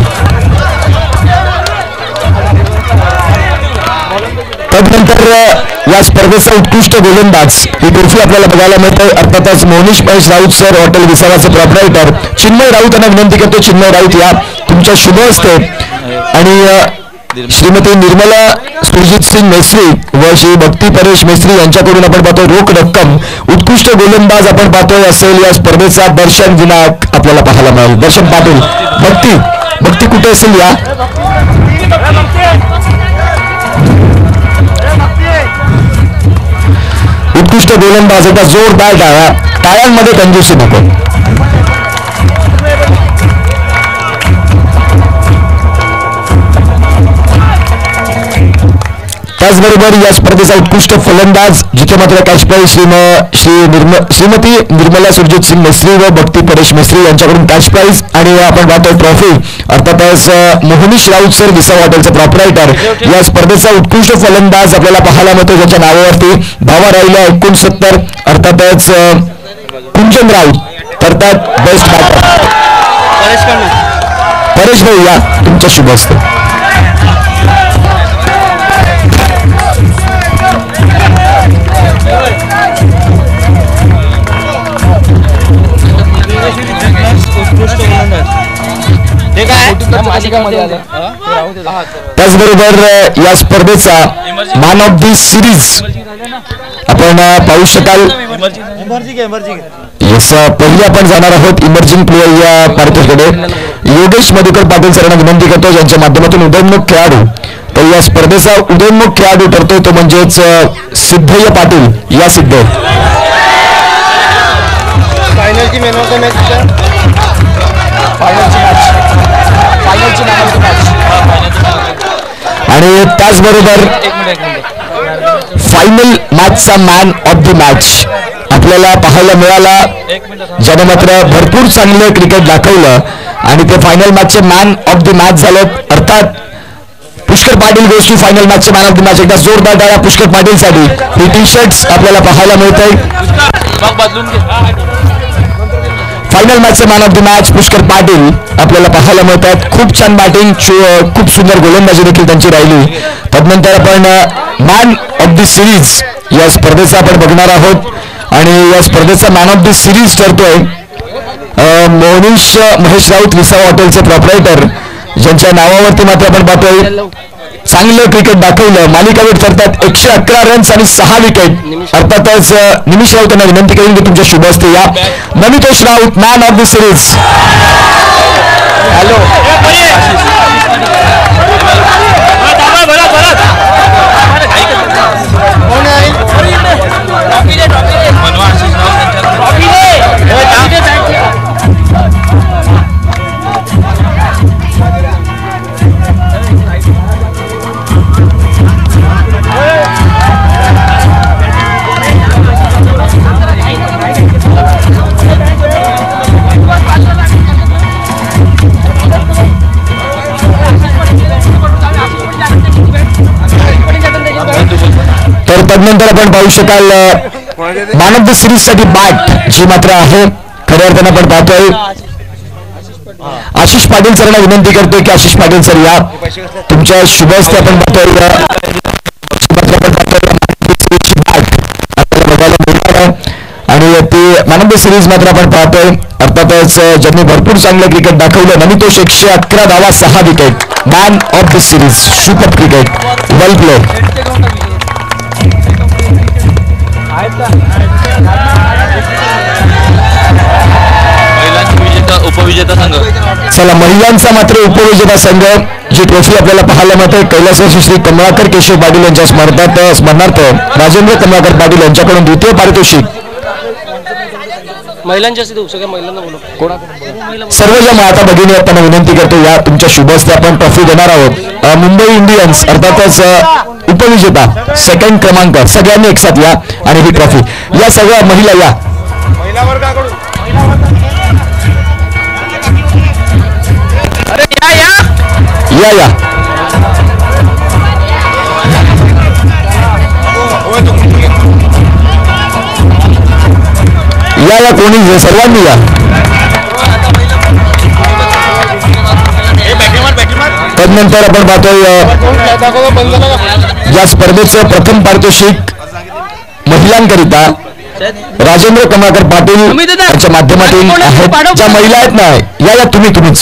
तदनंतर या स्पर्धेचा उत्कृष्ट गोलंदाज ही ट्रॉफी आपल्याला बघायला मिळते. अर्थातच मोनिश महेश राऊत सर, हॉटेल विसावाचे प्रोप्रायटर. चिन्मय राऊत यांना विनंती करतो. चिन्मय राऊत या, तुमच्या शुभ हस्ते. आणि श्रीमती निर्मला सुरजित सिंग मेस्त्री व श्री भक्ती परेश मेस्त्री यांच्याकडून आपण पाहतो रोख रक्कम. उत्कृष्ट गोलंदाज आपण पाहतोय असेल या स्पर्धेचा दर्शन दिनांक आपल्याला पाहायला मिळेल. दर्शन पाटील. भक्ती कुठे असेल या. उत्कृष्ट गोलंदाज. एकदा जोरदार टाळ्यांमध्ये कंजूसी नको. त्याचबरोबर या स्पर्धेचा उत्कृष्ट फलंदाज जिथे मात्र कॅच प्राइज श्रीमती निर्मला सुरजित सिंग मेस्त्री व भक्ती परेश मेस्त्री यांच्याकडून कॅच प्राइज. आणि आपण पाहतो ट्रॉफी अर्थातच मोहनीश राऊत सर विसाव हॉटेलचे प्रोप्रायटर. या स्पर्धेचा उत्कृष्ट फलंदाज आपल्याला पाहायला मिळतो ज्याच्या नावावरती धावा राहिल्या 69. अर्थातच कुंजन राऊत अर्थात बेस्ट बॅटर. परेश भाऊ या, तुमच्या शुभ हस्ते. त्याचबरोबर या स्पर्धेचा मॅन ऑफ दी सिरीज आपण पाहू शकाल. पहिले आपण जाणार आहोत इमर्जिंग प्लेयर या पार्टीकडे. योगेश मधुकर पाटील सरांना विनंती करतो ज्यांच्या माध्यमातून उदयोन्मुख खेळाडू. तर या स्पर्धेचा उदयोन्मुख खेळाडू ठरतोय तो म्हणजेच सिद्धय्य पाटील. या सिद्ध फायनलची मॅन ऑफ द मॅच. आणि त्याचबरोबर फायनल मॅचचा मॅन ऑफ द मॅच आपल्याला पाहायला मिळाला ज्याने मात्र भरपूर चांगलं क्रिकेट दाखवलं आणि ते फायनल मॅचचे मॅन ऑफ द मॅच झाले. अर्थात Pushkar Patil goes to final मॅचचे मॅन ऑफ द मॅच. एकदा जोरदार टाळ्या पुष्कर पाटीलसाठी. ही टी शर्ट्स आपल्याला पाहायला मिळत आहे. फायनल मॅचचे man of the match Pushkar Patil आपल्याला पाहायला मिळतात. खूप छान बॅटिंग, खूप सुंदर गोलंदाजी देखील त्यांची राहिली. तदनंतर आपण मॅन ऑफ द सिरीज या स्पर्धेचा आपण बघणार आहोत आणि या स्पर्धेचा मॅन ऑफ द सिरीज ठरतोय मोहनीश महेश राऊत विसाव हॉटेलचे प्रोप्रायटर ज्यांच्या नावावरती मात्र आपण पाहतोय चांगलं क्रिकेट दाखवलं. मालिकावीर ठरतात 111 रन्स आणि 6 विकेट. अर्थातच निमिष राऊत यांना विनंती करेन की तुमच्या शुभ हस्ते या. Namitesh Raut man of the series. Hello तर तदनंतर आपण पाहू शकाल मॅन ऑफ द सिरीज साठी बॅट जी मात्र आहे खऱ्या अर्थानं आपण पाहतोय आशिष पाटील सरांना विनंती करतोय की आशिष पाटील सर या, तुमच्या शुभ हस्ते आपण पाहतोय आणि ती मॅन ऑफ द सिरीज मात्र आपण पाहतोय. अर्थातच ज्यांनी भरपूर चांगलं क्रिकेट दाखवलं. नमितेश 111 धावा 6 wicket. Man of the series. Super cricket. Well play. उपविजेता संघ. चला महिलांचा मात्र उपविजेता संघ जी ट्रॉफी आपल्याला पाहायला मिळते कैलासवासी श्री कमलाकर केशव पाटील यांच्या स्मरणार्थ राजेंद्र कमलाकर पाटील यांच्याकडून द्वितीय पारितोषिक. महिलांच्या सगळ्या महिलांना बोलू. सर्व ज्या माता भगिनी आहेत त्यांना विनंती करतो या तुमच्या शुभ हस्ते आपण ट्रॉफी देणार आहोत. मुंबई इंडियन्स अर्थातच उपविजेता 2nd क्रमांक सगळ्यांनी एकसाथ या आणि ही ट्रॉफी या सगळ्या महिला या. महिला वर्गाकडून या कोणी सर्वांनी या. तदनंतर आपण पाहतोय या स्पर्धेचं प्रथम पारितोषिक महिलांकरिता राजेंद्र कमलाकर पाटील यांच्या माध्यमातून आहेत. ज्या महिला आहेत ना या तुम्हीच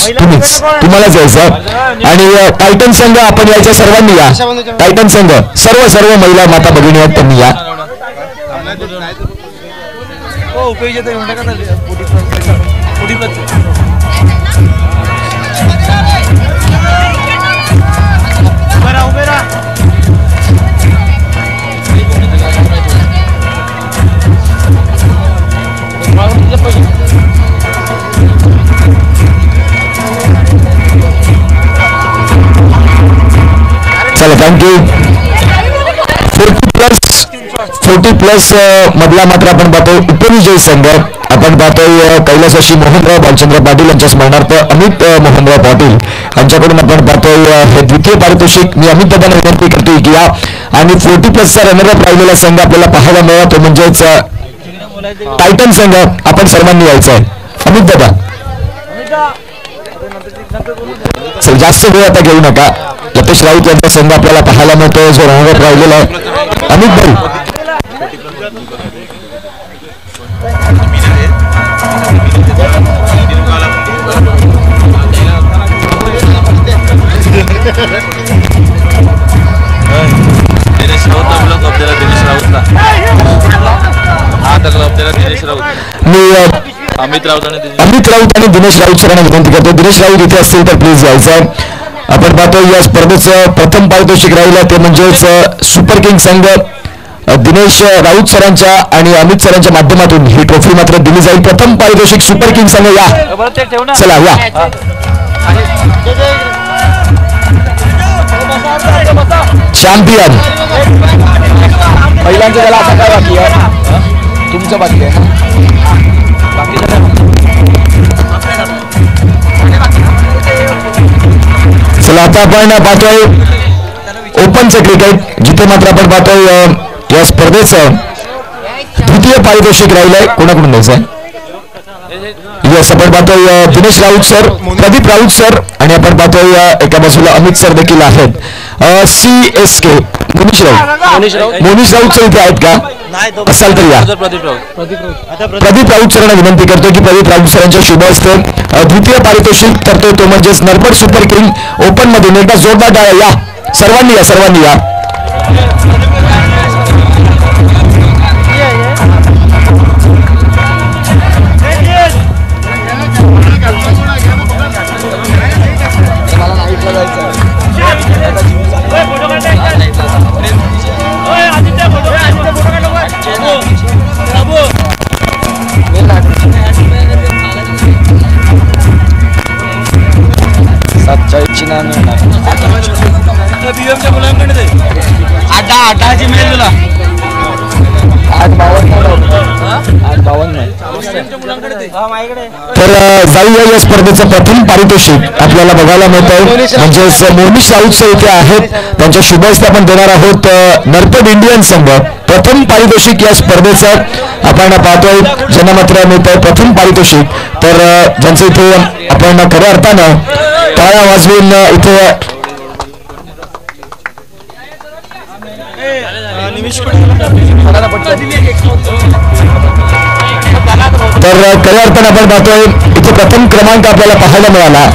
तुम्हालाच यायचं. आणि टायटन संघ आपण यायचं सर्वांनी या. टायटन संघ सर्व महिला माता भगिनी आहेत त्यांनी या. चला थँक्यू. 40+ मधला मात्र आपण पाहतोय उपविजयी संघ. आपण पाहतोय कैलासवासी मोहनराव भालचंद्र पाटील यांच्या स्मरणार्थ अमित मोहनराव पाटील यांच्याकडून आपण पाहतोय हे द्वितीय पारितोषिक. मी अमित दादांना विनंती करतोय की या. आणि 40+ रनरअप राहिलेला संघ आपल्याला पाहायला मिळाला तो म्हणजेच टायटन संघ. आपण सर्वांनी यायचं आहे. अमित दादा जास्त वेळ आता घेऊ नका. लतेश राऊत यांचा संघ आपल्याला पाहायला मिळतोय जो रनरअप राहिलेला आहे. अमित भाई अमित राऊत आणि दिनेश राऊत सरांना विनंती करतो. दिनेश राऊत इथे असतील तर प्लीज यायचं. आपण पाहतो या स्पर्धेचं प्रथम पारितोषिक राहिलं ते म्हणजेच सुपर किंग संघ. दिनेश राऊत सरांच्या आणि अमित सरांच्या माध्यमातून ही ट्रॉफी मात्र दिली जाईल. प्रथम पारितोषिक सुपर किंग संघ या. चला या. चॅम्पियन महिलांचं त्याला आता काय बाकी आहे तुमचं बाकी आहे चला आता आपण पाहतोय ओपनचं क्रिकेट जिथे मात्र आपण पाहतोय या स्पर्धेचं द्वितीय पारितोषिक राहिलंय. कोणाकडून द्यायचं यस आपण पाहतोय दिनेश राऊत सर प्रदीप राऊत सर आणि आपण पाहतोय एका बाजूला अमित सर देखील आहेत. CSK मोनिश राऊत सर इथे आहेत का असाल तर या. प्रदीप राऊत सरांना विनंती करतो की प्रदीप राऊत सरांच्या शुभ हस्ते द्वितीय पारितोषिक करतोय तो म्हणजेच नरबड सुपर किंग ओपन मध्ये एकदा जोरदार टाळ्या या. सर्वांनी या. तर जाऊया या स्पर्धेचं प्रथम पारितोषिक आपल्याला बघायला मिळतंय म्हणजेच मोनिश राऊत सर इथे आहेत. त्यांच्या शुभ हस्ते आपण देणार आहोत नरपड इंडियन संघ. प्रथम पारितोषिक या स्पर्धेचं आपण पाहतोय ज्यांना मात्र मिळतंय प्रथम पारितोषिक. तर ज्यांचं इथे आपण खऱ्या अर्थानं टाळ्या वाजवून इथे तर खऱ्या अर्थानं आपण पाहतोय इथे प्रथम क्रमांक आपल्याला पाहायला मिळाला.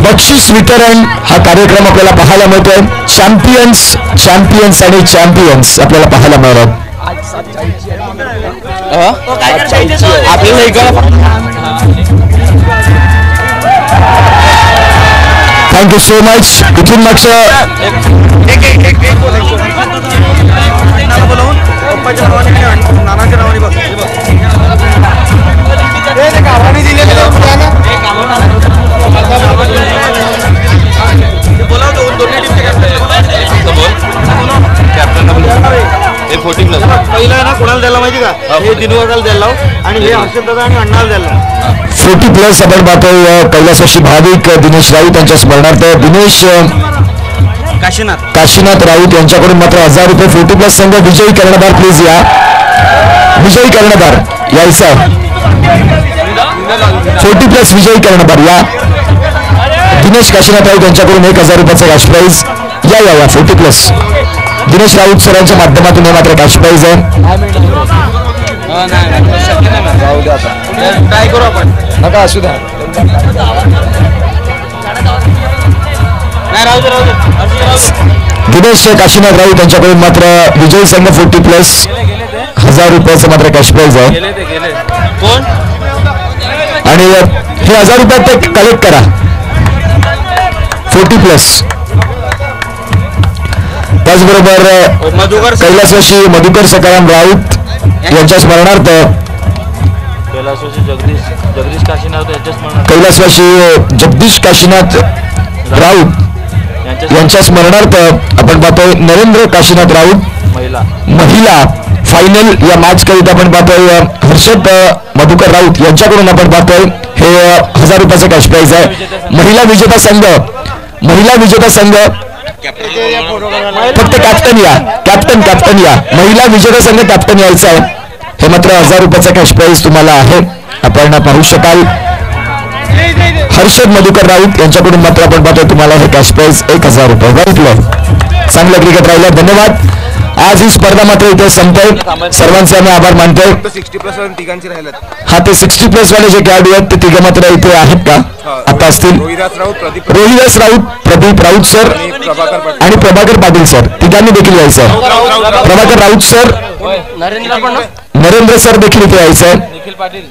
बक्षीस वितरण हा कार्यक्रम आपल्याला पाहायला मिळतोय. चॅम्पियन्स आणि चॅम्पियन्स आपल्याला पाहायला मिळतात. Thank you so much. इथून मागचं पहिला ना कोणाला द्यायला माहिती का हे दिनवराला द्यायला लाव आणि आणि हे हर्षदादा आणि अण्णाला झालं 40 प्लस आपण पाहतोय कैलासवासी भाविक दिनेश राऊत यांच्या स्मरणार्थ दिनेश काशीनाथ राऊत यांच्याकडून मात्र 1000 रुपये 40 प्लस संघ विजयी कर्णधार प्लीज या विजयी कर्णधार यायचं 40 प्लस विजयी कर्णधार या दिनेश काशीनाथ राऊत यांच्याकडून 1000 रुपयाचा कॅश प्राईज या 40 प्लस दिनेश राऊत सरांच्या माध्यमातून हे मात्र कॅश प्राईज आहे काय करू आपण नका असू द्या नाही राहू दे दिनेश काशीनाथ राऊत यांच्याकडून मात्र विजयी संघ 40 प्लस 1000 रुपयाचं मात्र कॅश प्राईज आहे कोण आणि हे 1000 रुपये ते कलेक्ट करा 40 प्लस त्याचबरोबर कैलासवासी मधुकर सकाराम राऊत यांच्या स्मरणार्थ जगदीश काशीनाथ यांच्या स्मरणार्थ कैलासवासी जगदीश काशीनाथ राऊत यांच्या स्मरणार्थ आपण पाहतोय नरेंद्र काशीनाथ राऊत महिला फायनल या मॅच करिता आपण पाहतोय हर्षद मधुकर राऊत यांच्याकडून आपण पाहतोय हे 1000 रुपयाचं कॅश प्राईज आहे महिला विजेता संघ फक्त कॅप्टन या महिला विजेता संघ कॅप्टन यायचा आहे हे मात्र 1000 रुपयाचा कॅश प्राईज तुम्हाला आहे आपण पाहू शकाल हर्षद मधुकर राऊत यांच्याकडून मात्र आपण पाहतोय तुम्हाला हे कॅश प्राईज 1000 रुपये वाटलं चांगलं क्रिकेट राहिलं धन्यवाद आज ही स्पर्धा मात्र इथे संपते सर्वांचे आम्ही आभार मानतोय 60 प्लस तिघांची राहिल्यात हा ते 60 प्लस वाले जे खेळाडू आहेत ते तिघे मात्र इथे आहेत का आता असतील रोहिदास राऊत प्रदीप राऊत सर आणि प्रभाकर पाटील सर तिघांनी देखील यायचं प्रभाकर राऊत सर नरेंद्र सर देखील इथे यायचं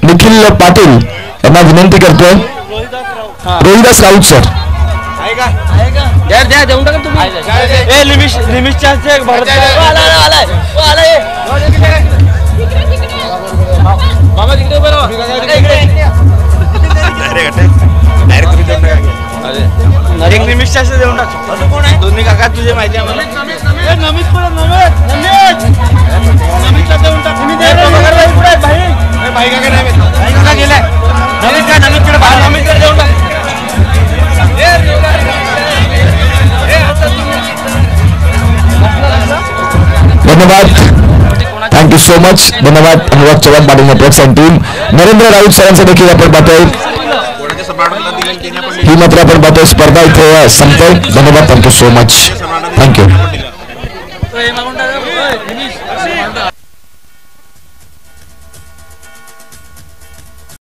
निखिल पाटील यांना विनंती करतोय रोहिदास राऊत सर द्या देऊन टाका तुम्ही लिमिट चार्ज भरत मामा तिकडे बरोबर एक लिमिट चार्ज देऊन टाक दोन्ही काका तुझे माहिती आम्हाला नमित देऊन टाक भाई काका नाही गेलाय नमितकडे बाहेर नमितकडे देऊन टाक धन्यवाद थँक्यू सो मच धन्यवाद Anurag Chavan Patil networks and team Narendra Raut सरांचं देखील आपण पाहतोय ही मात्र आपण पाहतोय स्पर्धा इथे संपतोय धन्यवाद थँक्यू सो मच थँक्यू